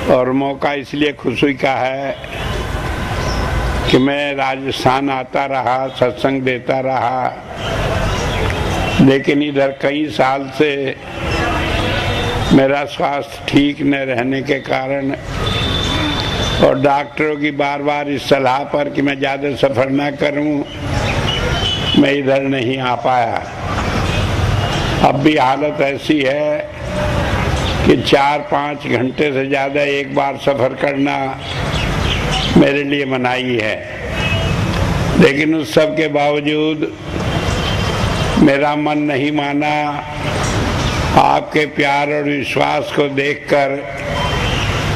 और मौका इसलिए खुशी का है कि मैं राजस्थान आता रहा, सत्संग देता रहा, लेकिन इधर कई साल से मेरा स्वास्थ्य ठीक न रहने के कारण और डॉक्टरों की बार बार इस सलाह पर कि मैं ज़्यादा सफ़र ना करूं, मैं इधर नहीं आ पाया। अब भी हालत ऐसी है कि 4-5 घंटे से ज़्यादा एक बार सफ़र करना मेरे लिए मनाही है। लेकिन उस सब के बावजूद मेरा मन नहीं माना। आपके प्यार और विश्वास को देखकर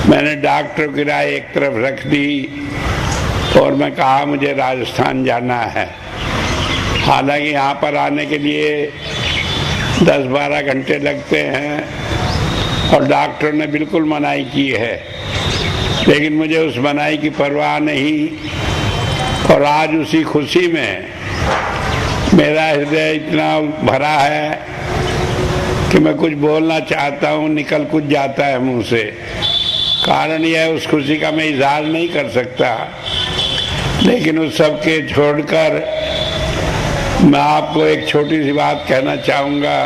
मैंने डॉक्टर की राय एक तरफ रख दी और मैं कहा मुझे राजस्थान जाना है। हालांकि यहाँ पर आने के लिए 10-12 घंटे लगते हैं और डॉक्टर ने बिल्कुल मनाही की है, लेकिन मुझे उस मनाही की परवाह नहीं। और आज उसी खुशी में मेरा हृदय इतना भरा है कि मैं कुछ बोलना चाहता हूँ, निकल कुछ जाता है मुंह से। कारण यह है, उस खुशी का मैं इजहार नहीं कर सकता। लेकिन उस सब के छोड़कर मैं आपको एक छोटी सी बात कहना चाहूँगा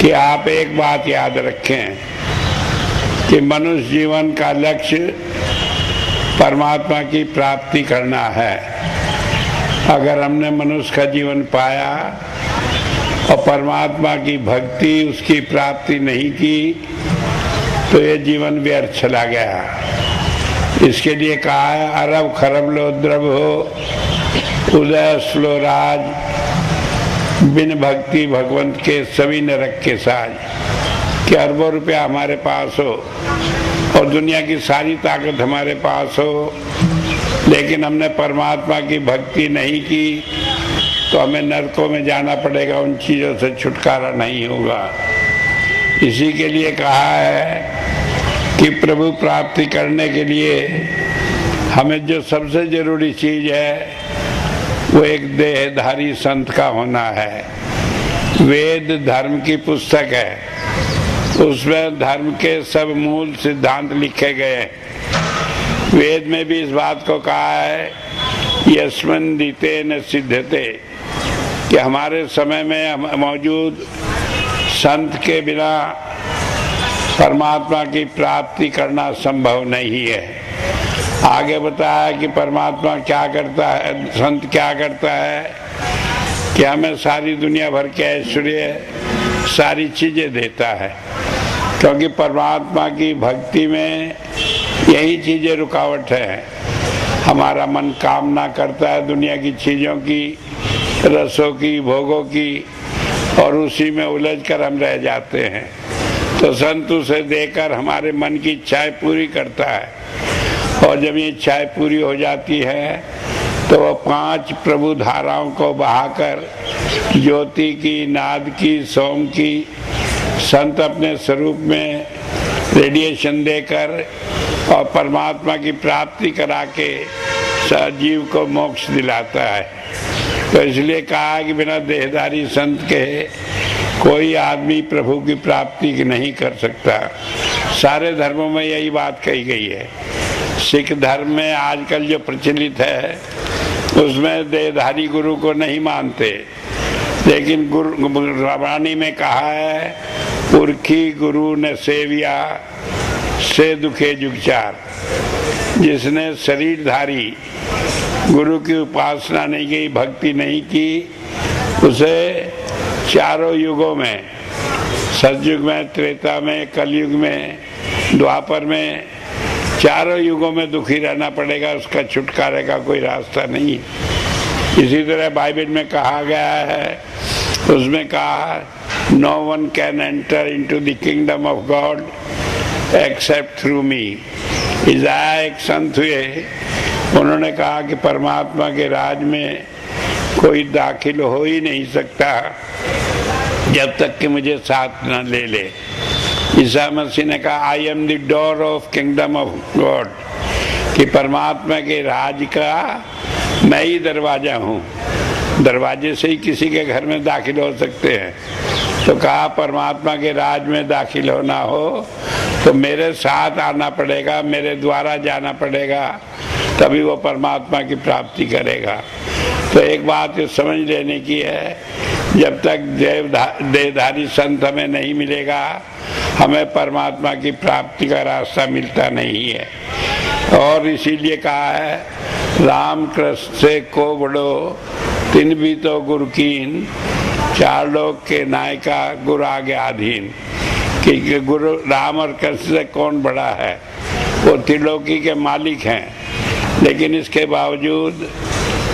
कि आप एक बात याद रखें कि मनुष्य जीवन का लक्ष्य परमात्मा की प्राप्ति करना है। अगर हमने मनुष्य का जीवन पाया और परमात्मा की भक्ति, उसकी प्राप्ति नहीं की, तो ये जीवन व्यर्थ चला गया। इसके लिए कहा है, अरब खरब लो द्रव हो, उदय स्लो राज, बिन भक्ति भगवंत के सभी नरक के साज। कि अरबों रुपया हमारे पास हो और दुनिया की सारी ताकत हमारे पास हो, लेकिन हमने परमात्मा की भक्ति नहीं की तो हमें नरकों में जाना पड़ेगा, उन चीज़ों से छुटकारा नहीं होगा। इसी के लिए कहा है कि प्रभु प्राप्ति करने के लिए हमें जो सबसे जरूरी चीज़ है वो एक देहधारी संत का होना है। वेद धर्म की पुस्तक है, उसमें धर्म के सब मूल सिद्धांत लिखे गए। वेद में भी इस बात को कहा है, यस्मिन् दीते न सिद्धते, कि हमारे समय में मौजूद संत के बिना परमात्मा की प्राप्ति करना संभव नहीं है। आगे बताया कि परमात्मा क्या करता है, संत क्या करता है कि हमें सारी दुनिया भर के ऐश्वर्य, सारी चीज़ें देता है, क्योंकि परमात्मा की भक्ति में यही चीज़ें रुकावट है। हमारा मन कामना करता है दुनिया की चीज़ों की, रसों की, भोगों की, और उसी में उलझकर हम रह जाते हैं। तो संत उसे देकर हमारे मन की इच्छाएं पूरी करता है, और जब ये इच्छाएं पूरी हो जाती है तो वह 5 प्रभु धाराओं को बहाकर ज्योति की, नाद की, सोम की, संत अपने स्वरूप में रेडिएशन देकर और परमात्मा की प्राप्ति करा के सजीव को मोक्ष दिलाता है। तो इसलिए कहा कि बिना देहधारी संत के कोई आदमी प्रभु की प्राप्ति नहीं कर सकता। सारे धर्मों में यही बात कही गई है। सिख धर्म में आजकल जो प्रचलित है उसमें देहधारी गुरु को नहीं मानते, लेकिन गुरबाणी में कहा है, पुरखी गुरु ने सेविया से दुखे जुगचार। जिसने शरीरधारी गुरु की उपासना नहीं की, भक्ति नहीं की, उसे चारों युगों में, सतयुग में, त्रेता में, कलयुग में, द्वापर में, चारों युगों में दुखी रहना पड़ेगा। उसका छुटकारे का कोई रास्ता नहीं। इसी तरह बाइबल में कहा गया है, उसमें कहा, no one can enter into the kingdom of God except through me. Isaiah एक संत हुए, उन्होंने कहा कि परमात्मा के राज में कोई दाखिल हो ही नहीं सकता जब तक कि मुझे साथ न ले ले। ईसा मसीह ने कहा, I am the door of kingdom of God, कि परमात्मा के राज का मैं ही दरवाजा हूँ। दरवाजे से ही किसी के घर में दाखिल हो सकते हैं। तो कहा परमात्मा के राज में दाखिल होना हो तो मेरे साथ आना पड़ेगा, मेरे द्वारा जाना पड़ेगा, तभी वो परमात्मा की प्राप्ति करेगा। तो एक बात ये समझ लेने की है, जब तक देहधारी संत हमें नहीं मिलेगा, हमें परमात्मा की प्राप्ति का रास्ता मिलता नहीं है। और इसीलिए कहा है, राम कृष्ण से को बड़ो तिन भी तो गुरु कीन, चार लोग के नायका गुरु आगे अधीन। कि गुरु राम और कृष्ण से कौन बड़ा है? वो त्रिलोकी के मालिक हैं, लेकिन इसके बावजूद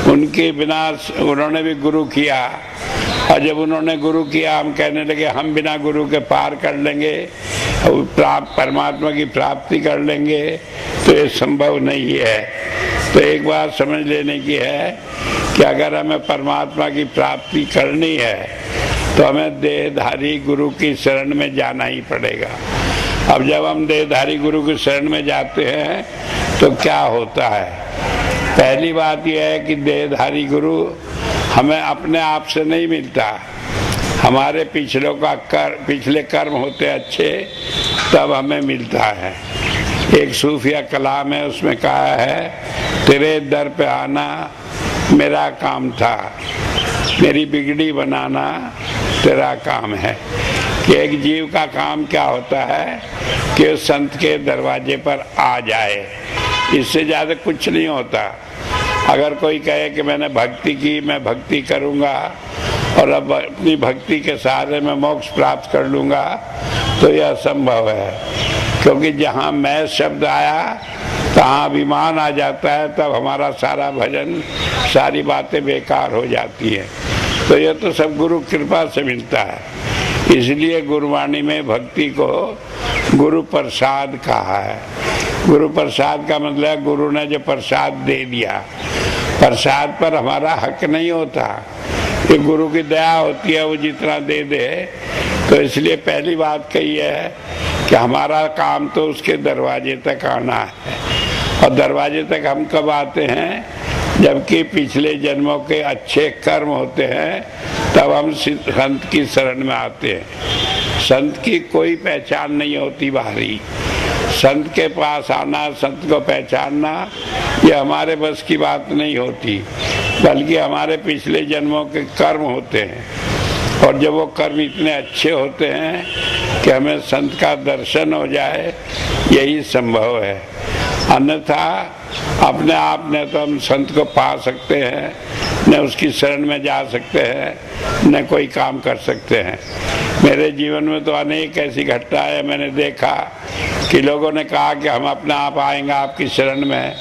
उनके बिना उन्होंने भी गुरु किया, और जब उन्होंने गुरु किया हम कहने लगे हम बिना गुरु के पार कर लेंगे, परमात्मा की प्राप्ति कर लेंगे, तो ये संभव नहीं है। तो एक बात समझ लेने की है कि अगर हमें परमात्मा की प्राप्ति करनी है तो हमें देहधारी गुरु की शरण में जाना ही पड़ेगा। अब जब हम देहधारी गुरु की शरण में जाते हैं तो क्या होता है? पहली बात यह है कि देहधारी गुरु हमें अपने आप से नहीं मिलता, हमारे पिछले कर्म होते अच्छे तब हमें मिलता है। एक सूफिया कलाम है, उसमें कहा है, तेरे दर पे आना मेरा काम था, मेरी बिगड़ी बनाना तेरा काम है। कि एक जीव का काम क्या होता है कि उस संत के दरवाजे पर आ जाए, इससे ज़्यादा कुछ नहीं होता। अगर कोई कहे कि मैंने भक्ति की, मैं भक्ति करूँगा और अब अपनी भक्ति के सहारे में मोक्ष प्राप्त कर लूँगा, तो यह असंभव है। क्योंकि जहाँ मैं शब्द आया तहाँ अभिमान आ जाता है, तब हमारा सारा भजन, सारी बातें बेकार हो जाती हैं। तो यह तो सब गुरु कृपा से मिलता है। इसलिए गुरुवाणी में भक्ति को गुरु प्रसाद कहा है। गुरु प्रसाद का मतलब गुरु ने जो प्रसाद दे दिया, प्रसाद पर हमारा हक नहीं होता, ये गुरु की दया होती है, वो जितना दे दे। तो इसलिए पहली बात कही है कि हमारा काम तो उसके दरवाजे तक आना है। और दरवाजे तक हम कब आते हैं? जबकि पिछले जन्मों के अच्छे कर्म होते हैं, तब हम संत की शरण में आते हैं। संत की कोई पहचान नहीं होती बाहरी। संत के पास आना, संत को पहचानना, ये हमारे बस की बात नहीं होती, बल्कि हमारे पिछले जन्मों के कर्म होते हैं। और जब वो कर्म इतने अच्छे होते हैं कि हमें संत का दर्शन हो जाए, यही संभव है। अन्यथा अपने आप ने तो हम संत को पा सकते हैं, न उसकी शरण में जा सकते हैं, न कोई काम कर सकते हैं। मेरे जीवन में तो अनेक ऐसी घटनाएं मैंने देखा कि लोगों ने कहा कि हम अपने आप आएंगे आपकी शरण में,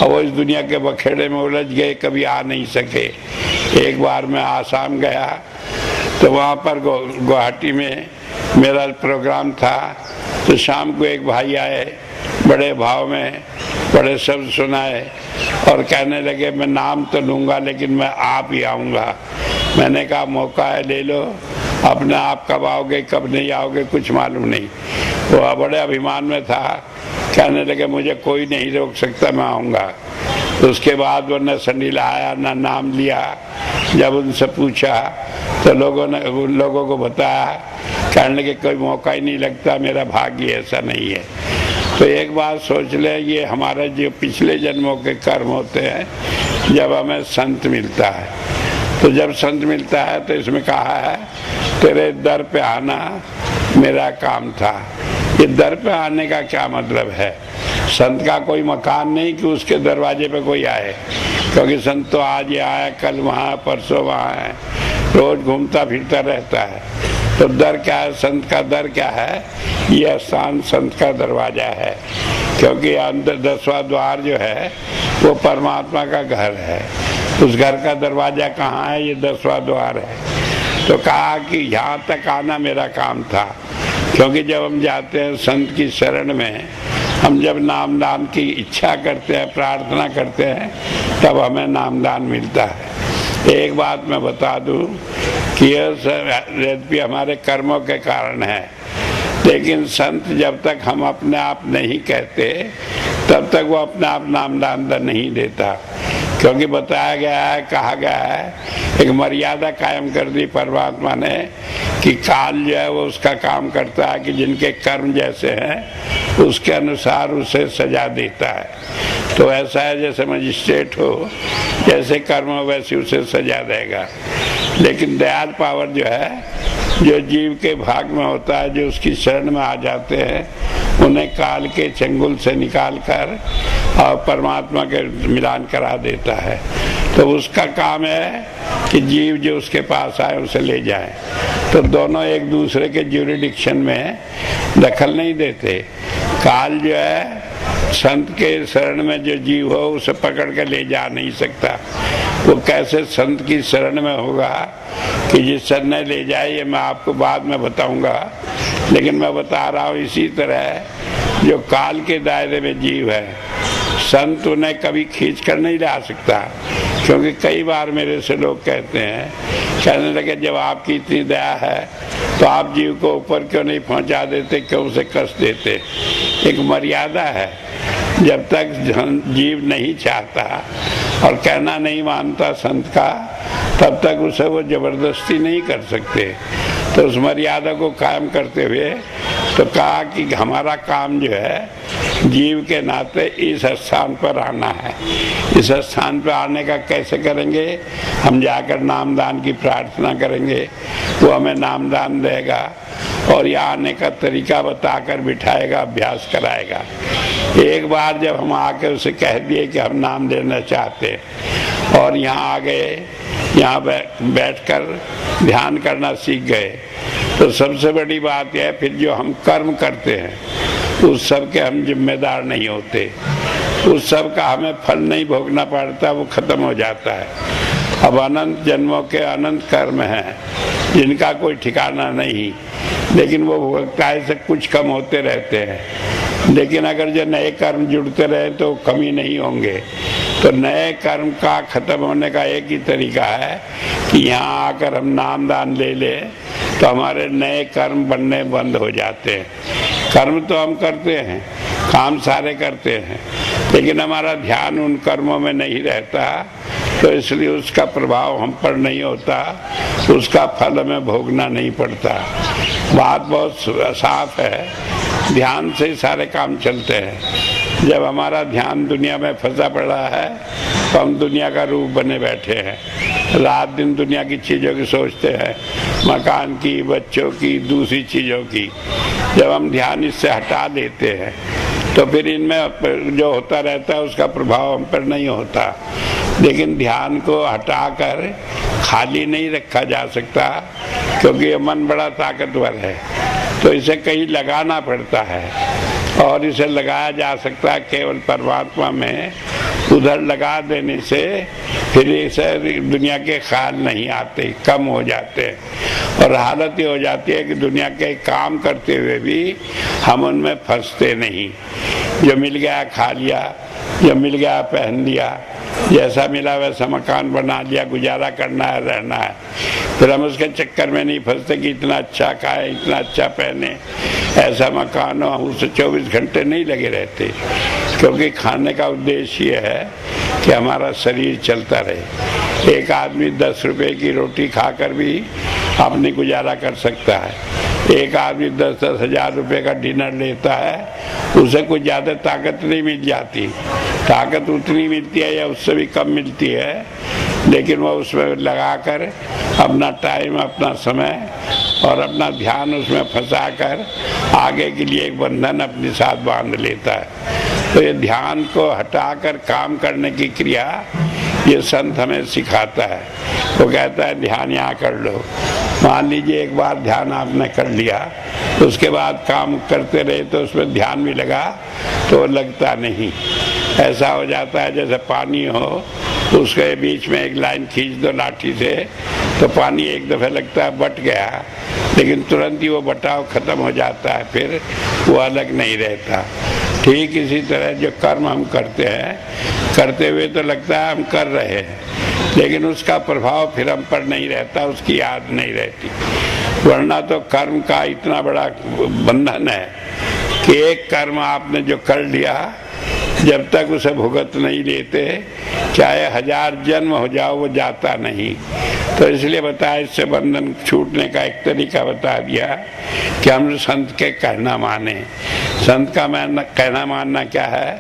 और वो इस दुनिया के बखेड़े में उलझ गए, कभी आ नहीं सके। एक बार मैं आसाम गया, तो वहाँ पर गुवाहाटी में मेरा प्रोग्राम था। तो शाम को एक भाई आए, बड़े भाव में बड़े शब्द सुनाए और कहने लगे, मैं नाम तो लूँगा लेकिन मैं आप ही आऊँगा। मैंने कहा मौका है, ले लो, अपने आप कब आओगे कब नहीं आओगे कुछ मालूम नहीं। वो बड़े अभिमान में था, कहने लगे मुझे कोई नहीं रोक सकता, मैं आऊँगा। तो उसके बाद वो न संडीला आया, न नाम लिया। जब उनसे पूछा तो उन लोगों को बताया, कहने लगे कोई मौका ही नहीं लगता, मेरा भाग्य ऐसा नहीं है। तो एक बात सोच ले, ये हमारे जो पिछले जन्मों के कर्म होते हैं, जब हमें संत मिलता है, तो जब संत मिलता है तो इसमें कहा है, तेरे दर पे आना मेरा काम था। ये दर पे आने का क्या मतलब है? संत का कोई मकान नहीं कि उसके दरवाजे पे कोई आए, क्योंकि संत तो आज ये आया, कल वहाँ, परसों वहाँ है, रोज घूमता फिरता रहता है। तो दर क्या है? संत का दर क्या है? यह स्थान संत का दरवाजा है, क्योंकि अंदर 10वां द्वार जो है वो परमात्मा का घर है। उस घर का दरवाजा कहाँ है? ये 10वां द्वार है। तो कहा कि यहाँ तक आना मेरा काम था, क्योंकि जब हम जाते हैं संत की शरण में, हम जब नामदान की इच्छा करते हैं, प्रार्थना करते हैं, तब हमें नामदान मिलता है। एक बात मैं बता दूं कि यह हमारे कर्मों के कारण है, लेकिन संत जब तक हम अपने आप नहीं कहते, तब तक वो अपने आप नामदान नहीं देता। क्योंकि बताया गया है, कहा गया है, एक मर्यादा कायम कर दी परमात्मा ने कि काल जो है वो उसका काम करता है कि जिनके कर्म जैसे हैं उसके अनुसार उसे सजा देता है। तो ऐसा है जैसे मजिस्ट्रेट हो, जैसे कर्म हो वैसे उसे सजा देगा। लेकिन दयाल पावर जो है, जो जीव के भाग में होता है, जो उसकी शरण में आ जाते हैं, उन्हें काल के चंगुल से निकाल कर और परमात्मा के मिलान करा देता है। तो उसका काम है कि जीव जो उसके पास आए उसे ले जाए। तो दोनों एक दूसरे के ज्यूरिडिक्शन में दखल नहीं देते। काल जो है संत के शरण में जो जीव हो उसे पकड़ कर ले जा नहीं सकता। वो कैसे संत की शरण में होगा कि जिस सर ने ले जाए, ये मैं आपको बाद में बताऊंगा। लेकिन मैं बता रहा हूँ, इसी तरह जो काल के दायरे में जीव है, संत उन्हें कभी खींच कर नहीं ला सकता। क्योंकि कई बार मेरे से लोग कहने लगे जब आपकी इतनी दया है तो आप जीव को ऊपर क्यों नहीं पहुंचा देते, क्यों उसे कष्ट देते। एक मर्यादा है, जब तक जीव नहीं चाहता और कहना नहीं मानता संत का, तब तक उसे वो जबरदस्ती नहीं कर सकते। तो उस मर्यादा को कायम करते हुए तो कहा कि हमारा काम जो है जीव के नाते इस स्थान पर आना है। इस स्थान पर आने का कैसे करेंगे? हम जाकर नामदान की प्रार्थना करेंगे, वो हमें नामदान देगा और यहाँ आने का तरीका बताकर बिठाएगा, अभ्यास कराएगा। एक बार जब हम आके उसे कह दिए कि हम नाम लेना चाहते हैं और यहाँ आ गए, यहाँ बैठकर ध्यान करना सीख गए, तो सबसे बड़ी बात यह है फिर जो हम कर्म करते हैं उस सब के हम जिम्मेदार नहीं होते। उस सब का हमें फल नहीं भोगना पड़ता, वो खत्म हो जाता है। अब अनंत जन्मों के अनंत कर्म हैं जिनका कोई ठिकाना नहीं, लेकिन वो भोगताए से कुछ कम होते रहते हैं। लेकिन अगर जो नए कर्म जुड़ते रहे तो कमी नहीं होंगे। तो नए कर्म का खत्म होने का एक ही तरीका है कि यहाँ आकर हम नामदान ले लें, तो हमारे नए कर्म बनने बंद हो जाते हैं। कर्म तो हम करते हैं, काम सारे करते हैं, लेकिन हमारा ध्यान उन कर्मों में नहीं रहता, तो इसलिए उसका प्रभाव हम पर नहीं होता, उसका फल हमें भोगना नहीं पड़ता। बात बहुत साफ है, ध्यान से ही सारे काम चलते हैं। जब हमारा ध्यान दुनिया में फंसा पड़ा है तो हम दुनिया का रूप बने बैठे हैं, रात दिन दुनिया की चीज़ों की सोचते हैं, मकान की, बच्चों की, दूसरी चीज़ों की। जब हम ध्यान इससे हटा देते हैं तो फिर इनमें जो होता रहता है उसका प्रभाव हम पर नहीं होता। लेकिन ध्यान को हटाकर खाली नहीं रखा जा सकता, क्योंकि ये मन बड़ा ताकतवर है, तो इसे कहीं लगाना पड़ता है। और इसे लगाया जा सकता है केवल परमात्मा में। उधर लगा देने से फिर इसे दुनिया के ख्याल नहीं आते, कम हो जाते हैं। और हालत ये हो जाती है कि दुनिया के काम करते हुए भी हम उनमें फंसते नहीं। जो मिल गया खा लिया, जो मिल गया पहन लिया, जैसा मिला वैसा मकान बना लिया, गुजारा करना है, रहना है। फिर हम उसके चक्कर में नहीं फंसते कि इतना अच्छा खाए, इतना अच्छा पहने, ऐसा मकान हो, उससे 24 घंटे नहीं लगे रहते। क्योंकि खाने का उद्देश्य ये है कि हमारा शरीर चलता रहे। एक आदमी 10 रुपए की रोटी खाकर भी अपनी गुजारा कर सकता है। एक आदमी 10-10 हजार रुपए का डिनर लेता है, उसे कुछ ज़्यादा ताकत नहीं मिल जाती। ताकत उतनी मिलती है या उससे भी कम मिलती है, लेकिन वह उसमें लगाकर अपना टाइम, अपना समय और अपना ध्यान उसमें फंसाकर आगे के लिए एक बंधन अपने साथ बांध लेता है। तो ये ध्यान को हटाकर काम करने की क्रिया ये संत हमें सिखाता है। वो कहता है ध्यान यहाँ कर लो। मान लीजिए एक बार ध्यान आपने कर लिया, तो उसके बाद काम करते रहे तो उसमें ध्यान भी लगा तो लगता नहीं। ऐसा हो जाता है जैसे पानी हो, उसके बीच में एक लाइन खींच दो लाठी से, तो पानी एक दफ़े लगता है बट गया, लेकिन तुरंत ही वो बटाव खत्म हो जाता है, फिर वो अलग नहीं रहता। ठीक इसी तरह जो कर्म हम करते हैं, करते हुए तो लगता है हम कर रहे हैं, लेकिन उसका प्रभाव फिर हम पर नहीं रहता, उसकी याद नहीं रहती। वरना तो कर्म का इतना बड़ा बंधन है कि एक कर्म आपने जो कर लिया, जब तक उसे भुगत नहीं लेते, चाहे 1000 जन्म हो जाओ, वो जाता नहीं। तो इसलिए बताया, इससे बंधन छूटने का एक तरीका बता दिया कि हम संत के कहना माने। संत का कहना मानना क्या है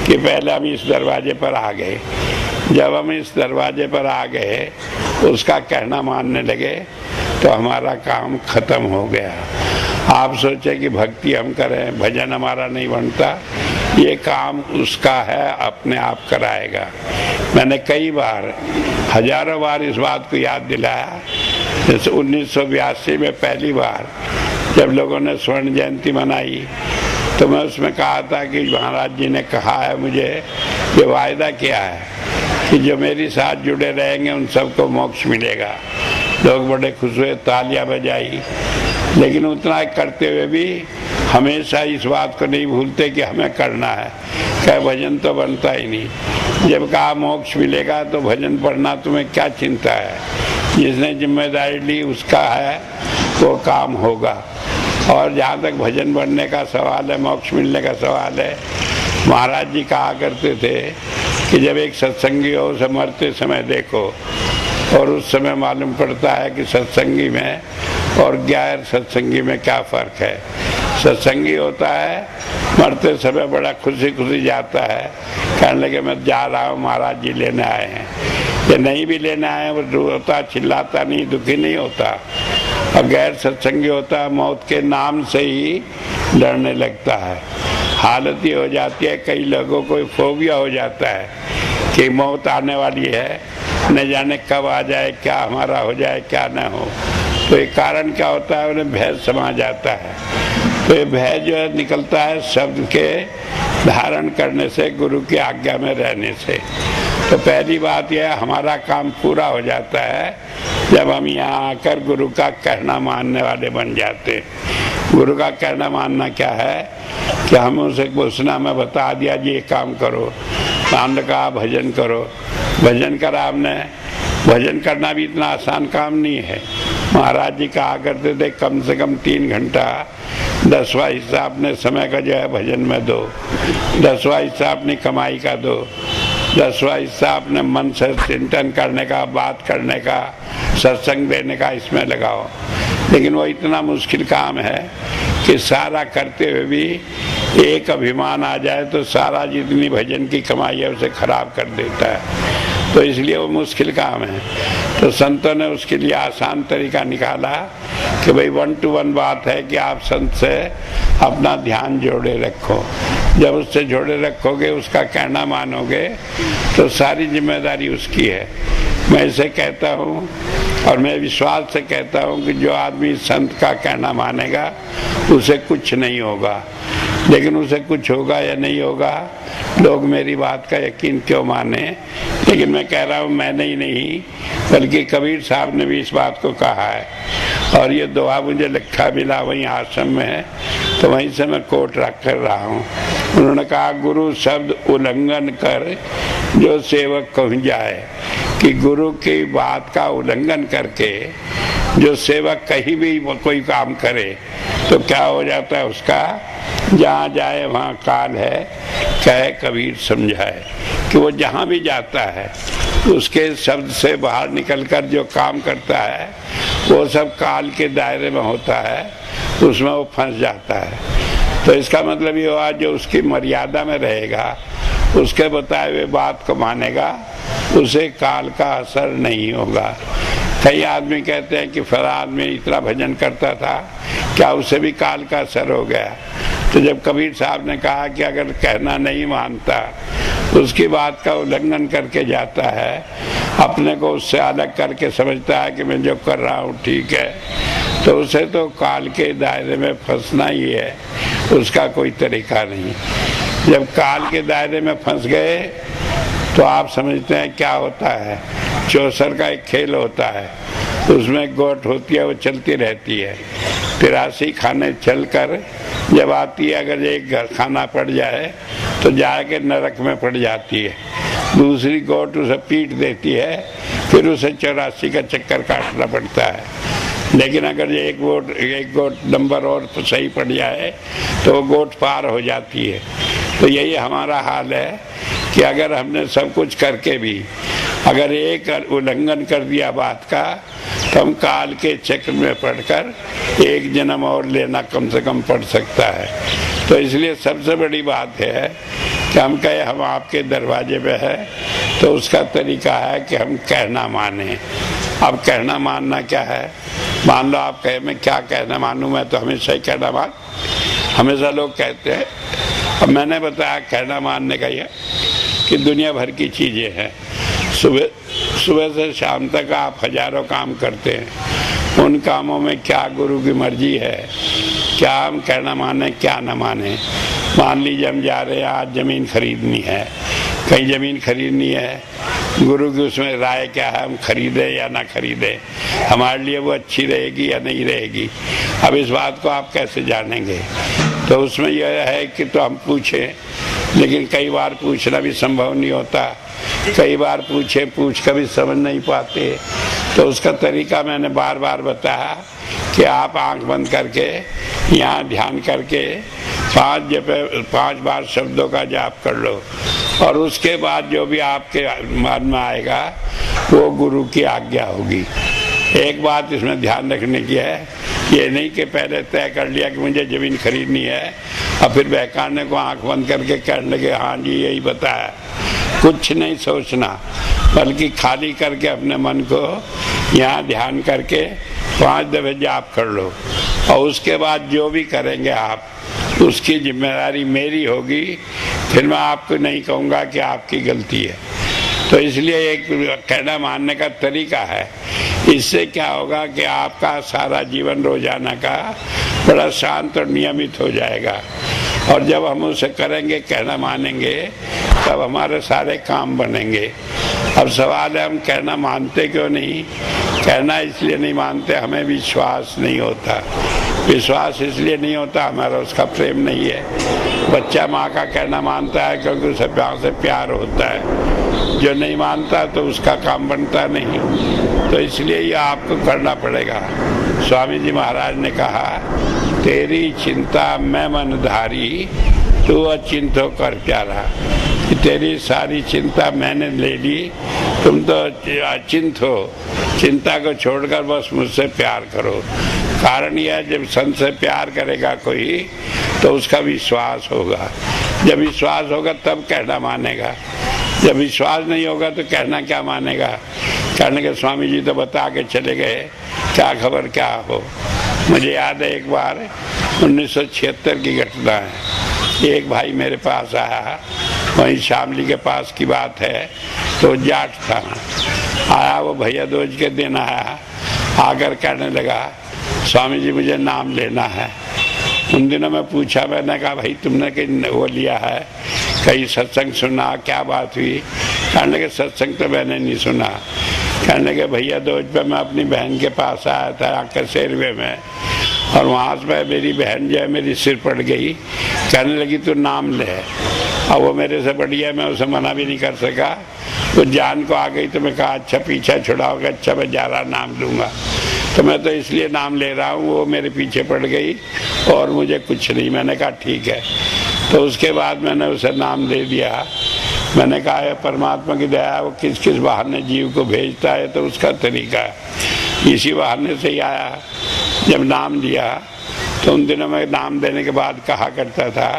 कि पहले हम इस दरवाजे पर आ गए। जब हम इस दरवाजे पर आ गए, उसका कहना मानने लगे, तो हमारा काम खत्म हो गया। आप सोचे कि भक्ति हम करें, भजन हमारा नहीं बनता, ये काम उसका है, अपने आप कराएगा। मैंने कई बार, हजारों बार इस बात को याद दिलाया। जैसे 1982 में पहली बार जब लोगों ने स्वर्ण जयंती मनाई, तो मैं उसमें कहा था कि महाराज जी ने कहा है मुझे, ये वायदा किया है कि जो मेरे साथ जुड़े रहेंगे उन सबको मोक्ष मिलेगा। लोग बड़े खुश हुए, तालियां बजाई। लेकिन उतना करते हुए भी हमेशा इस बात को नहीं भूलते कि हमें करना है। क्या भजन तो बनता ही नहीं। जब कहा मोक्ष मिलेगा तो भजन पढ़ना तुम्हें क्या चिंता है, जिसने जिम्मेदारी ली उसका है, वो काम होगा। और जहाँ तक भजन बनने का सवाल है, मोक्ष मिलने का सवाल है, महाराज जी कहा करते थे कि जब एक सत्संगी हो उसे मरते समय देखो, और उस समय मालूम पड़ता है कि सत्संगी में और गैर सत्संगी में क्या फ़र्क है। सत्संगी होता है, मरते समय बड़ा खुशी खुशी जाता है, कहने लगे मैं जा रहा हूँ, महाराज जी लेने आए हैं। ये नहीं भी लेने आए हैं, वो रोता चिल्लाता नहीं, दुखी नहीं होता। और गैर सत्संगी होता है, मौत के नाम से ही डरने लगता है। हालत ये हो जाती है, कई लोगों को फोबिया हो जाता है कि मौत आने वाली है, न जाने कब आ जाए, क्या हमारा हो जाए, क्या न हो। तो एक कारण क्या होता है, उन्हें भय समा जाता है। तो ये भय जो है निकलता है शब्द के धारण करने से, गुरु की आज्ञा में रहने से। तो पहली बात यह, हमारा काम पूरा हो जाता है जब हम यहाँ आकर गुरु का कहना मानने वाले बन जाते हैं। गुरु का कहना मानना क्या है कि हम उसे घोषणा में बता दिया, जी ये काम करो। मान कहा भजन करो, भजन करा हमने। भजन करना भी इतना आसान काम नहीं है। महाराज जी कहा करते थे कम से कम 3 घंटा 10वां हिस्सा अपने समय का जो है भजन में दो, 10वां हिस्सा अपनी कमाई का दो, 10वां हिस्सा अपने मन से चिंतन करने का, बात करने का, सत्संग देने का, इसमें लगाओ। लेकिन वो इतना मुश्किल काम है कि सारा करते हुए भी एक अभिमान आ जाए तो सारा जितनी भजन की कमाई है उसे खराब कर देता है। तो इसलिए वो मुश्किल काम है। तो संतों ने उसके लिए आसान तरीका निकाला कि भाई 1 to 1 बात है कि आप संत से अपना ध्यान जोड़े रखो। जब उससे जोड़े रखोगे, उसका कहना मानोगे, तो सारी जिम्मेदारी उसकी है। मैं इसे कहता हूँ और मैं विश्वास से कहता हूँ कि जो आदमी संत का कहना मानेगा उसे कुछ नहीं होगा। लेकिन उसे कुछ होगा या नहीं होगा, लोग मेरी बात का यकीन क्यों माने, लेकिन मैं कह रहा हूँ मैंने ही नहीं बल्कि कबीर साहब ने भी इस बात को कहा है। और ये दुआ मुझे लिखा मिला वहीं आश्रम में है, तो वहीं से मैं कोट रख कर रहा हूँ। उन्होंने कहा, गुरु शब्द उल्लंघन कर जो सेवक कहीं जाए, कि गुरु की बात का उल्लंघन करके जो सेवक कहीं भी कोई काम करे तो क्या हो जाता है उसका, जहाँ जाए वहाँ काल है, कहे कबीर समझाए। कि वो जहाँ भी जाता है उसके शब्द से बाहर निकलकर जो काम करता है वो सब काल के दायरे में होता है, उसमें वो फंस जाता है। तो इसका मतलब ये हुआ, जो उसकी मर्यादा में रहेगा, उसके बताए हुए बात को मानेगा, उसे काल का असर नहीं होगा। कई आदमी कहते हैं कि फला आदमी इतना भजन करता था, क्या उसे भी काल का असर हो गया? तो जब कबीर साहब ने कहा कि अगर कहना नहीं मानता, उसकी बात का उल्लंघन करके जाता है, अपने को उससे अलग करके समझता है कि मैं जो कर रहा हूँ ठीक है, तो उसे तो काल के दायरे में फंसना ही है, उसका कोई तरीका नहीं। जब काल के दायरे में फंस गए तो आप समझते हैं क्या होता है। चौसर का एक खेल होता है, उसमें गोट होती है, वो चलती रहती है। 83 खाने चलकर जब आती है, अगर एक घर खाना पड़ जाए तो जाके नरक में पड़ जाती है। दूसरी गोट उसे पीट देती है, फिर उसे 84 का चक्कर काटना पड़ता है। लेकिन अगर एक गोट नंबर और तो सही पड़ जाए तो वो गोट पार हो जाती है। तो यही हमारा हाल है कि अगर हमने सब कुछ करके भी अगर एक उल्लंघन कर दिया बात का, तो हम काल के चक्र में पड़कर एक जन्म और लेना कम से कम पड़ सकता है। तो इसलिए सबसे बड़ी बात है कि हम कहे हम आपके दरवाजे पे है, तो उसका तरीका है कि हम कहना माने। अब कहना मानना क्या है? मान लो आप कहे मैं क्या कहना मानूं, मैं तो हमेशा ही कहना मान, हमेशा लोग कहते हैं। अब मैंने बताया कहना मानने का यह कि दुनिया भर की चीज़ें हैं। सुबह से शाम तक आप हजारों काम करते हैं, उन कामों में क्या गुरु की मर्जी है, क्या हम कहना माने क्या न माने। मान लीजिए हम जा रहे हैं, आज ज़मीन खरीदनी है, कहीं ज़मीन खरीदनी है, गुरु की उसमें राय क्या है, हम खरीदें या ना खरीदें, हमारे लिए वो अच्छी रहेगी या नहीं रहेगी। अब इस बात को आप कैसे जानेंगे? तो उसमें यह है कि तो हम पूछें, लेकिन कई बार पूछना भी संभव नहीं होता, कई बार पूछ कर भी समझ नहीं पाते। तो उसका तरीका मैंने बार बार बताया कि आप आंख बंद करके यहाँ ध्यान करके 5 बार शब्दों का जाप कर लो, और उसके बाद जो भी आपके मन में आएगा वो गुरु की आज्ञा होगी। एक बात इसमें ध्यान रखने की है, ये नहीं कि पहले तय कर लिया कि मुझे ज़मीन खरीदनी है और फिर बहकाने को आंख बंद करके कहने लगे हाँ जी यही बताया। कुछ नहीं सोचना, बल्कि खाली करके अपने मन को यहाँ ध्यान करके 5 दफे जाप कर लो, और उसके बाद जो भी करेंगे आप उसकी जिम्मेदारी मेरी होगी। फिर मैं आपको नहीं कहूँगा कि आपकी गलती है। तो इसलिए एक कहना मानने का तरीका है। इससे क्या होगा कि आपका सारा जीवन रोजाना का बड़ा शांत और नियमित हो जाएगा, और जब हम उसे करेंगे कहना मानेंगे तब हमारे सारे काम बनेंगे। अब सवाल है हम कहना मानते क्यों नहीं? कहना इसलिए नहीं मानते, हमें विश्वास नहीं होता। विश्वास इसलिए नहीं होता, हमारा उसका प्रेम नहीं है। बच्चा माँ का कहना मानता है क्योंकि उसे माँ से प्यार होता है, जो नहीं मानता तो उसका काम बनता नहीं। तो इसलिए ये आपको करना पड़ेगा। स्वामी जी महाराज ने कहा तेरी चिंता मैं मनधारी, तू अचिंतो कर प्यारा। कि तेरी सारी चिंता मैंने ले ली, तुम तो अचिंत हो, चिंता को छोड़कर बस मुझसे प्यार करो। कारण यह जब संत से प्यार करेगा कोई तो उसका विश्वास होगा, जब विश्वास होगा तब कहना मानेगा। जब विश्वास नहीं होगा तो कहना क्या मानेगा? कहने के स्वामी जी तो बता के चले गए, क्या खबर क्या हो। मुझे याद है एक बार 1976 की घटना है। एक भाई मेरे पास आया, वहीं शामली के पास की बात है, तो जाट था, आया वो भैया दूज के दिन आया, आकर कहने लगा स्वामी जी मुझे नाम लेना है। उन दिनों में पूछा, मैंने कहा भाई तुमने कहीं वो लिया है, कहीं सत्संग सुना, क्या बात हुई? कहने लगे सत्संग तो मैंने नहीं सुना। कहने लगे भैया दूज पे मैं अपनी बहन के पास आया था आकर शेरवे में, और वहाँ से मेरी बहन जो है मेरी सिर पड़ गई, कहने लगी तू नाम ले। अब वो मेरे से बड़ी है, मैं उसे मना भी नहीं कर सका, तो जान को आ गई। तो मैं कहा अच्छा पीछा छुड़ाओगे? अच्छा मैं जा रहा नाम लूँगा। तो मैं तो इसलिए नाम ले रहा हूँ, वो मेरे पीछे पड़ गई और मुझे कुछ नहीं। मैंने कहा ठीक है। तो उसके बाद मैंने उसे नाम दे दिया। मैंने कहा है परमात्मा की दया, वो किस किस बहाने जीव को भेजता है तो उसका तरीका है। इसी बहाने से ही आया। जब नाम दिया तो उन दिनों में नाम देने के बाद कहा करता था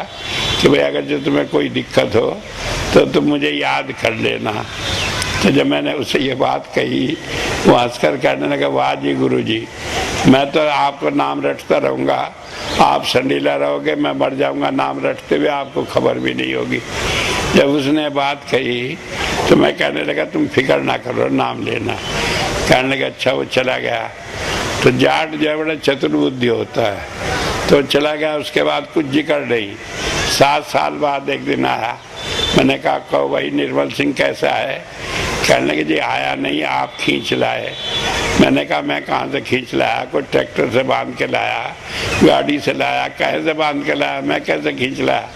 कि भाई अगर जो तुम्हें कोई दिक्कत हो तो तुम मुझे याद कर लेना। तो जब मैंने उसे ये बात कही, वो हंसकर कहने लगा वाह जी गुरु जी, मैं तो आपका नाम रटता रहूँगा, आप संडीला रहोगे, मैं मर जाऊँगा नाम रटते हुए, आपको खबर भी नहीं होगी। जब उसने बात कही तो मैं कहने लगा तुम फिक्र ना करो, नाम लेना। कहने लगा अच्छा। वो चला गया। तो जाट जो है बड़ा चतुर्बुद्धि होता है, तो चला गया। उसके बाद कुछ जिक्र नहीं। 7 साल बाद एक दिन आया। मैंने कहा कहो भाई निर्मल सिंह कैसा है? कहने लगे जी आया नहीं, आप खींच लाए। मैंने कहा मैं कहाँ से खींच लाया? कोई ट्रैक्टर से बांध के लाया, गाड़ी से लाया, कैसे से बांध के लाया, मैं कैसे खींच लाया?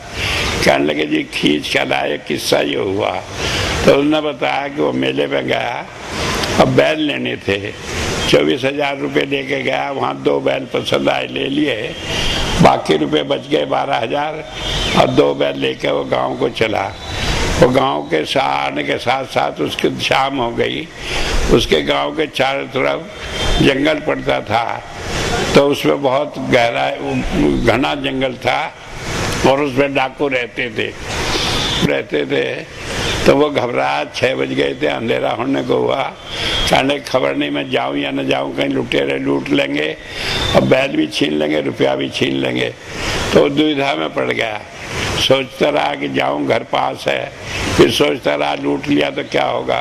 कहने लगे जी खींच के लाया, किस्सा ये हुआ। तो उसने बताया कि वो मेले में गया, अब बैल लेने थे, 24,000 रुपये दे के गया। वहाँ 2 बैल पसंद आए, ले लिए। बाकी रुपए बच गए 12,000 और 2 बैल लेकर वो गांव को चला। वो गांव के आने के साथ साथ उसकी शाम हो गई। उसके गांव के चारों तरफ जंगल पड़ता था, तो उसमें बहुत गहरा घना जंगल था और उसमें डाकू रहते थे। तो वो घबराया, 6 बज गए थे, अंधेरा होने को हुआ। कहने खबर नहीं मैं जाऊं या न जाऊं, कहीं लुटेरे लूट लेंगे और बैल भी छीन लेंगे, रुपया भी छीन लेंगे। तो दुविधा में पड़ गया। सोचता रहा कि जाऊं, घर पास है, फिर सोचता रहा लूट लिया तो क्या होगा।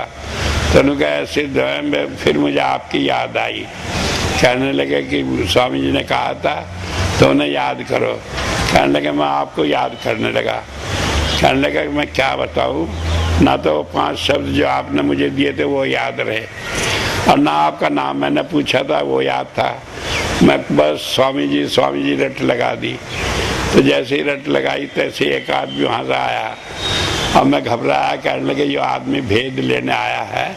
तो उन्होंने ऐसे द्वयं में फिर मुझे आपकी याद आई। कहने लगे कि स्वामी जी ने कहा था तो उन्हें याद करो। कहने लगे मैं आपको याद करने लगा। कहने लगा कि मैं क्या बताऊं, ना तो 5 शब्द जो आपने मुझे दिए थे वो याद रहे, और ना आपका नाम मैंने पूछा था वो याद था। मैं बस स्वामी जी रट लगा दी। तो जैसे ही रट लगाई तैसे एक आदमी वहाँ से आया और मैं घबराया। कहने लगे ये आदमी भेद लेने आया है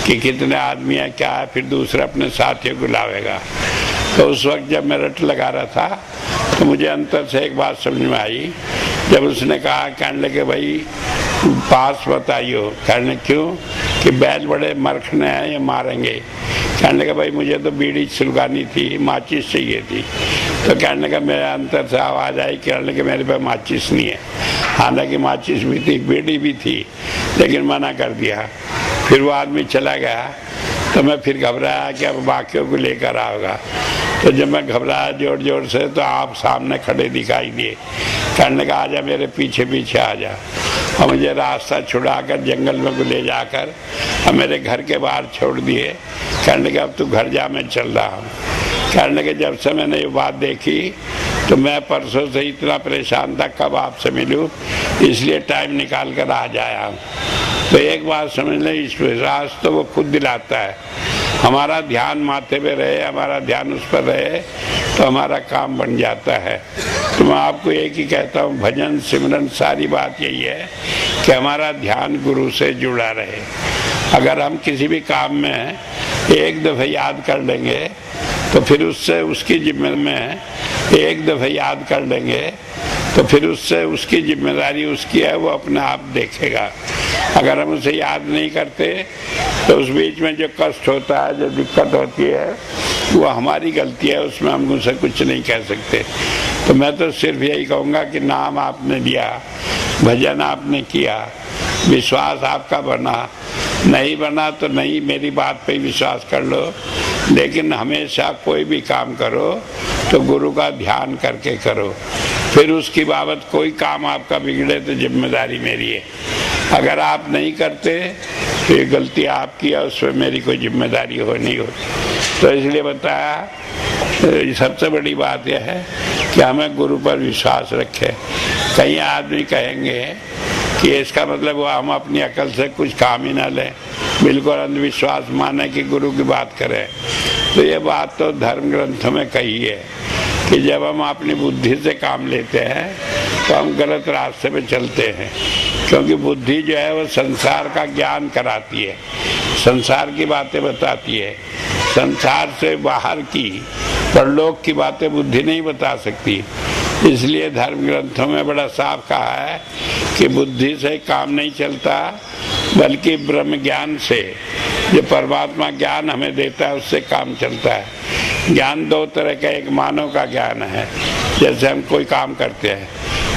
कि कितने आदमी है क्या है, फिर दूसरा अपने साथियों को लावेगा। तो उस वक्त जब मैं रट लगा रहा था तो मुझे अंतर से एक बात समझ में आई। जब उसने कहा, कहने लगे भाई पास मत आइयो। कहने क्यों? कि बैल बड़े मरखने हैं, ये मारेंगे। कहने लगा भाई मुझे तो बीड़ी सुलगानी थी, माचिस चाहिए थी। तो कहने लगा मेरे अंतर से आवाज़ आई, कहने लगे मेरे पे माचिस नहीं है। हालांकि माचिस भी थी, बीड़ी भी थी, लेकिन मना कर दिया। फिर वो आदमी चला गया। तो मैं फिर घबराया कि अब बाकियों को लेकर आओगा। तो जब मैं घबराया जोर जोर से तो आप सामने खड़े दिखाई दिए। कहने लगा आजा मेरे पीछे पीछे आजा। और मुझे रास्ता छुड़ाकर जंगल में को ले जाकर और मेरे घर के बाहर छोड़ दिए। कहने लगे अब तू घर जा, मैं चल रहा हूँ। कहने लगे जब से मैंने ये बात देखी तो मैं परसों से इतना परेशान था कब आपसे मिलूं, इसलिए टाइम निकाल कर आ जाया हूँ। तो एक बात समझ लें, इस विश्वास तो वो खुद दिलाता है। हमारा ध्यान माथे पे रहे, हमारा ध्यान उस पर रहे तो हमारा काम बन जाता है। तो मैं आपको एक ही कहता हूँ, भजन सिमरन सारी बात यही है कि हमारा ध्यान गुरु से जुड़ा रहे। अगर हम किसी भी काम में एक दफ़े याद कर लेंगे तो फिर उससे उसकी जिम्मेदारी में एक दफ़े याद कर लेंगे तो फिर उससे उसकी जिम्मेदारी उसकी है, वो अपने आप देखेगा। अगर हम उसे याद नहीं करते तो उस बीच में जो कष्ट होता है, जो दिक्कत होती है, वो हमारी गलती है, उसमें हम उसे कुछ नहीं कह सकते। तो मैं तो सिर्फ यही कहूँगा कि नाम आपने लिया, भजन आपने किया, विश्वास आपका बना, नहीं बना तो नहीं, मेरी बात पे विश्वास कर लो। लेकिन हमेशा कोई भी काम करो तो गुरु का ध्यान करके करो। फिर उसकी बाबत कोई काम आपका बिगड़े तो जिम्मेदारी मेरी है। अगर आप नहीं करते तो ये गलती आपकी है, उसमें मेरी कोई जिम्मेदारी नहीं होती। तो इसलिए बताया, सबसे बड़ी बात यह है कि हमें गुरु पर विश्वास रखें। कई आदमी कहेंगे कि इसका मतलब वो हम अपनी अकल से कुछ काम ही ना लें, बिल्कुल अंधविश्वास माने कि गुरु की बात करें। तो ये बात तो धर्म ग्रंथों में कही है कि जब हम अपनी बुद्धि से काम लेते हैं तो हम गलत रास्ते पे चलते हैं। क्योंकि बुद्धि जो है वो संसार का ज्ञान कराती है, संसार की बातें बताती है। संसार से बाहर की परलोक की बातें बुद्धि नहीं बता सकती। इसलिए धर्म ग्रंथों में बड़ा साफ कहा है कि बुद्धि से काम नहीं चलता, बल्कि ब्रह्म ज्ञान से, जो परमात्मा ज्ञान हमें देता है, उससे काम चलता है। ज्ञान 2 तरह का, एक मानव का ज्ञान है, जैसे हम कोई काम करते हैं,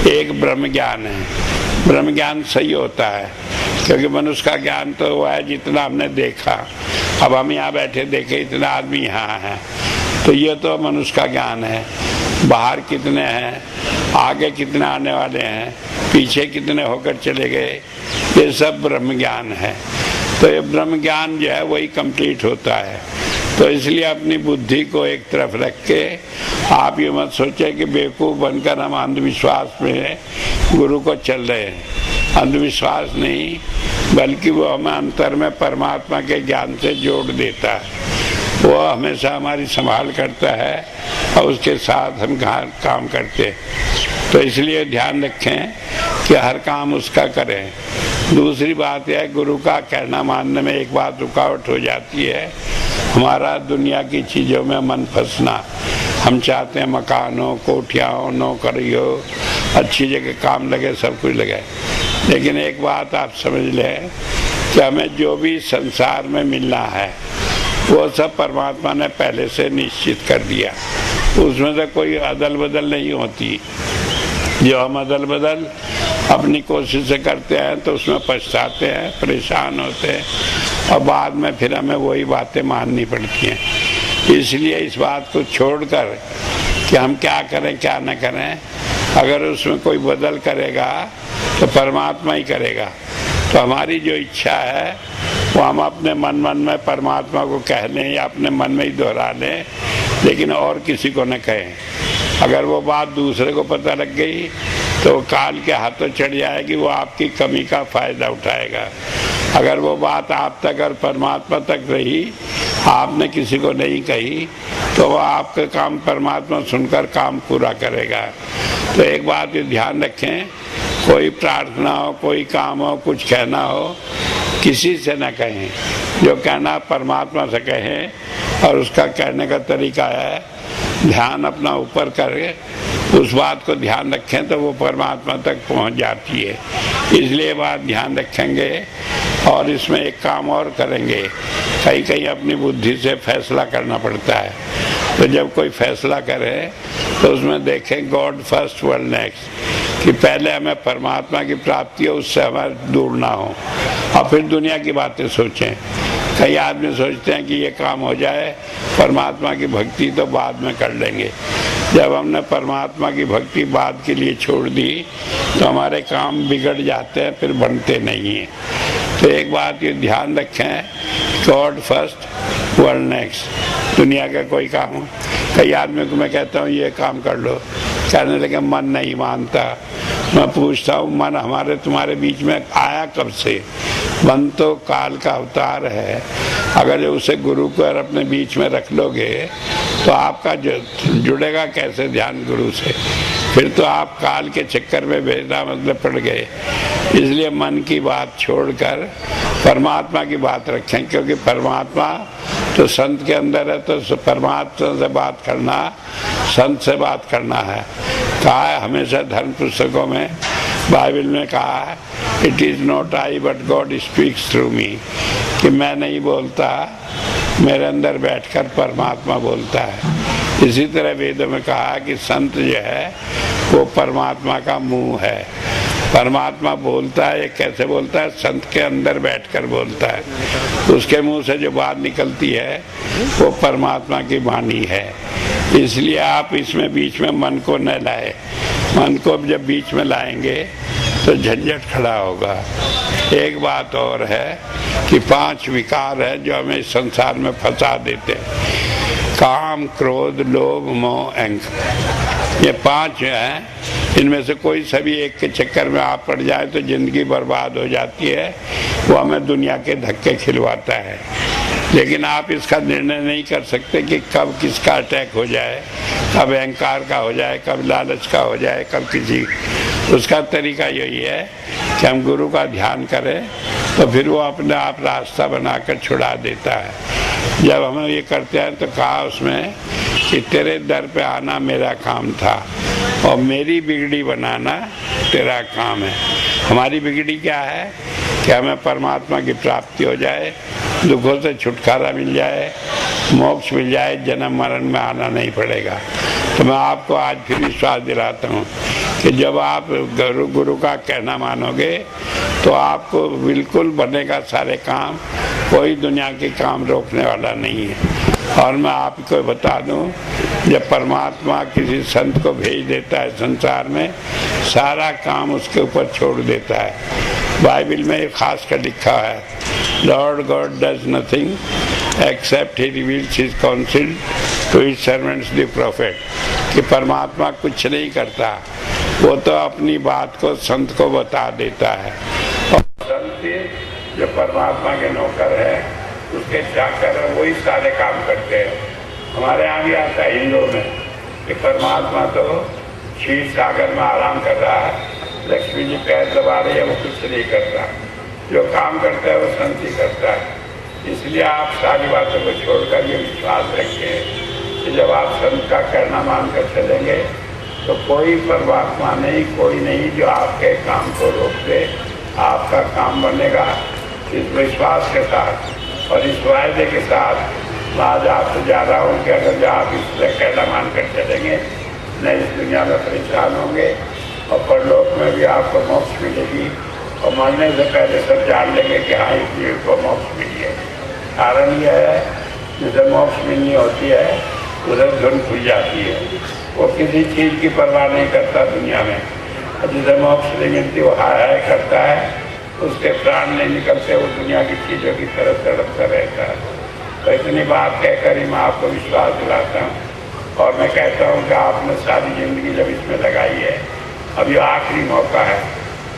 एक ब्रह्म ज्ञान है। ब्रह्म ज्ञान सही होता है क्योंकि मनुष्य का ज्ञान तो हुआ है जितना हमने देखा। अब हम यहाँ बैठे देखे इतना आदमी यहाँ है, तो ये तो मनुष्य का ज्ञान है। बाहर कितने हैं, आगे कितने आने वाले हैं, पीछे कितने होकर चले गए, ये सब ब्रह्म ज्ञान है। तो ये ब्रह्म ज्ञान जो है वही कंप्लीट होता है। तो इसलिए अपनी बुद्धि को एक तरफ रख के आप ये मत सोचें कि बेवकूफ़ बनकर हम अंधविश्वास में गुरु को चल रहे हैं। अंधविश्वास नहीं, बल्कि वो हमें अंतर में परमात्मा के ज्ञान से जोड़ देता है। वो हमेशा हमारी संभाल करता है और उसके साथ हम काम करते हैं। तो इसलिए ध्यान रखें कि हर काम उसका करें। दूसरी बात यह, गुरु का कहना मानने में एक बात रुकावट हो जाती है, हमारा दुनिया की चीज़ों में मन फंसना। हम चाहते हैं मकान हो, कोठियाँ हो, नौकरी हो, अच्छी जगह काम लगे, सब कुछ लगे। लेकिन एक बात आप समझ लें कि हमें जो भी संसार में मिलना है वो सब परमात्मा ने पहले से निश्चित कर दिया। उसमें से कोई अदल बदल नहीं होती। जो हम अदल बदल अपनी कोशिश से करते हैं तो उसमें पछताते हैं, परेशान होते हैं और बाद में फिर हमें वही बातें माननी पड़ती हैं। इसलिए इस बात को छोड़कर कि हम क्या करें क्या न करें, अगर उसमें कोई बदल करेगा तो परमात्मा ही करेगा। तो हमारी जो इच्छा है वो हम अपने मन में परमात्मा को कह लें या अपने मन में ही दोहरा लें, लेकिन और किसी को न कहें। अगर वो बात दूसरे को पता लग गई तो काल के हाथों चढ़ जाएगी, वो आपकी कमी का फायदा उठाएगा। अगर वो बात आप तक और परमात्मा तक रही, आपने किसी को नहीं कही, तो वो आपका काम परमात्मा सुनकर काम पूरा करेगा। तो एक बात ये ध्यान रखें, कोई प्रार्थना हो, कोई काम हो, कुछ कहना हो, किसी से न कहें। जो कहना परमात्मा से कहें और उसका कहने का तरीका है ध्यान अपना ऊपर करके उस बात को ध्यान रखें तो वो परमात्मा तक पहुंच जाती है। इसलिए बात ध्यान रखेंगे और इसमें एक काम और करेंगे। कहीं कहीं अपनी बुद्धि से फैसला करना पड़ता है, तो जब कोई फैसला करे तो उसमें देखें गॉड फर्स्ट वर्ल्ड नेक्स्ट, कि पहले हमें परमात्मा की प्राप्ति हो, उससे हमें दूर ना हो और फिर दुनिया की बातें सोचें। कई आदमी सोचते हैं कि ये काम हो जाए, परमात्मा की भक्ति तो बाद में कर लेंगे। जब हमने परमात्मा की भक्ति बाद के लिए छोड़ दी तो हमारे काम बिगड़ जाते हैं, फिर बनते नहीं हैं। तो एक बात ये ध्यान रखें, गॉड फर्स्ट वर्ल्ड नेक्स्ट। दुनिया का कोई काम हो, कई आदमी को मैं कहता हूँ ये काम कर लो, कहने लगे मन नहीं मानता। मैं पूछता हूँ मन हमारे तुम्हारे बीच में आया कब से? मन तो काल का अवतार है। अगर जो उसे गुरु को अपने बीच में रख लोगे तो आपका जो जुड़ेगा कैसे ध्यान गुरु से? फिर तो आप काल के चक्कर में भेजना मतलब पड़ गए। इसलिए मन की बात छोड़कर परमात्मा की बात रखें, क्योंकि परमात्मा तो संत के अंदर है। तो परमात्मा से बात करना, संत से बात करना है। कहा है हमेशा धर्म पुस्तकों में, बाइबल में कहा है, it is not I but God speaks through me, कि मैं नहीं बोलता, मेरे अंदर बैठकर परमात्मा बोलता है। इसी तरह वेदों में कहा कि संत जो है वो परमात्मा का मुंह है। परमात्मा बोलता है, कैसे बोलता है? संत के अंदर बैठकर बोलता है। उसके मुंह से जो बात निकलती है वो परमात्मा की वाणी है। इसलिए आप इसमें बीच में मन को न लाए। मन को जब बीच में लाएंगे तो झंझट खड़ा होगा। एक बात और है कि 5 विकार है जो हमें इस संसार में फंसा देते हैं। काम, क्रोध, लोभ, मोह, अहंकार, ये 5 हैं। इनमें से कोई सभी एक के चक्कर में आप पड़ जाए तो जिंदगी बर्बाद हो जाती है। वो हमें दुनिया के धक्के खिलवाता है। लेकिन आप इसका निर्णय नहीं कर सकते कि कब किसका अटैक हो जाए, कब अहंकार का हो जाए, कब लालच का हो जाए, कब किसी। उसका तरीका यही है कि हम गुरु का ध्यान करें तो फिर वो अपने आप रास्ता बनाकर छुड़ा देता है। जब हम ये करते हैं तो कहा उसमें कि तेरे दर पे आना मेरा काम था और मेरी बिगड़ी बनाना तेरा काम है। हमारी बिगड़ी क्या है कि हमें परमात्मा की प्राप्ति हो जाए, दुखों से छुटकारा मिल जाए, मोक्ष मिल जाए, जन्म मरण में आना नहीं पड़ेगा। तो मैं आपको आज फिर विश्वास दिलाता हूँ कि जब आप गुरु का कहना मानोगे तो आपको बिल्कुल बनेगा सारे काम, कोई दुनिया के काम रोकने वाला नहीं है। और मैं आपको बता दूं, जब परमात्मा किसी संत को भेज देता है संसार में, सारा काम उसके ऊपर छोड़ देता है। बाइबल में खास कर लिखा है, Lord God does nothing except he reveals his council to his servants the prophet, कि परमात्मा कुछ नहीं करता, वो तो अपनी बात को संत को बता देता है। और संत जो परमात्मा के नौकर है, उसके चाकर है, वही सारे काम करते हैं। हमारे यहाँ भी आता है हिंदुओं में कि परमात्मा तो क्षीर सागर में आराम कर रहा है, लक्ष्मी जी पैर दबा रही है, वो कुछ नहीं करता। जो काम करता है वो संत ही करता है। इसलिए आप सारी बातों को छोड़कर ये विश्वास रखें कि जब आप संत का कहना मानकर चलेंगे तो कोई परमात्मा नहीं, कोई नहीं जो आपके काम को रोक दे। आपका काम बनेगा इस विश्वास के साथ और इस वायदे के साथ। मैं आज आपसे जा रहा हूँ कि अगर जो आप इससे कहना मानकर चलेंगे नहीं इस दुनिया में परेशान होंगे और परलोक में भी आपको मोक्ष मिलेगी। और मरने से पहले सब जान लेंगे कि हाँ इस जीव को मोक्ष मिली है। कारण यह है जिसे मोक्ष मिलनी होती है उधर धुन खुल जाती है, वो किसी चीज़ की परवाह नहीं करता दुनिया में। और जिसे मोक्ष नहीं मिलती वो हाय हाय करता है, उसके प्राण नहीं निकलते, वो दुनिया की चीज़ों की तरफ तड़पता रहता है। तो इतनी बात कहकर ही मैं आपको विश्वास दिलाता हूँ और मैं कहता हूँ कि आपने सारी जिंदगी जब इसमें लगाई है, अब ये आखिरी मौका है।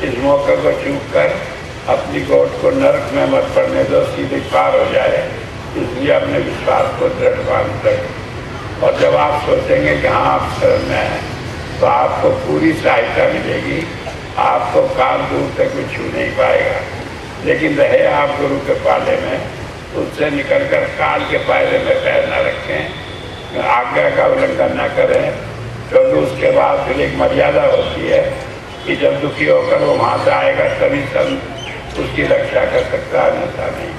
इस मौके को चूक कर अपनी गोद को नरक में मत पड़ने दो, सीधे पार हो जाए। इसलिए अपने विश्वास को दृढ़ बांध कर और जब आप सोचेंगे कि हाँ आप शरण में हैं तो आपको पूरी सहायता मिलेगी। आपको काल दूर तक कोई छू नहीं पाएगा, लेकिन रहे आप गुरु के पाले में, उससे निकलकर काल के पायरे में पैर न रखें, आज्ञा का उल्लंघन न करें, क्योंकि उसके बाद फिर एक मर्यादा होती है कि जब दुखी होकर वो वहाँ से आएगा तभी संत उसकी रक्षा कर सकता है, अन्यथा नहीं।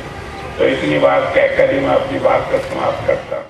तो इतनी बात कहकर ही मैं अपनी बात को समाप्त करता हूँ।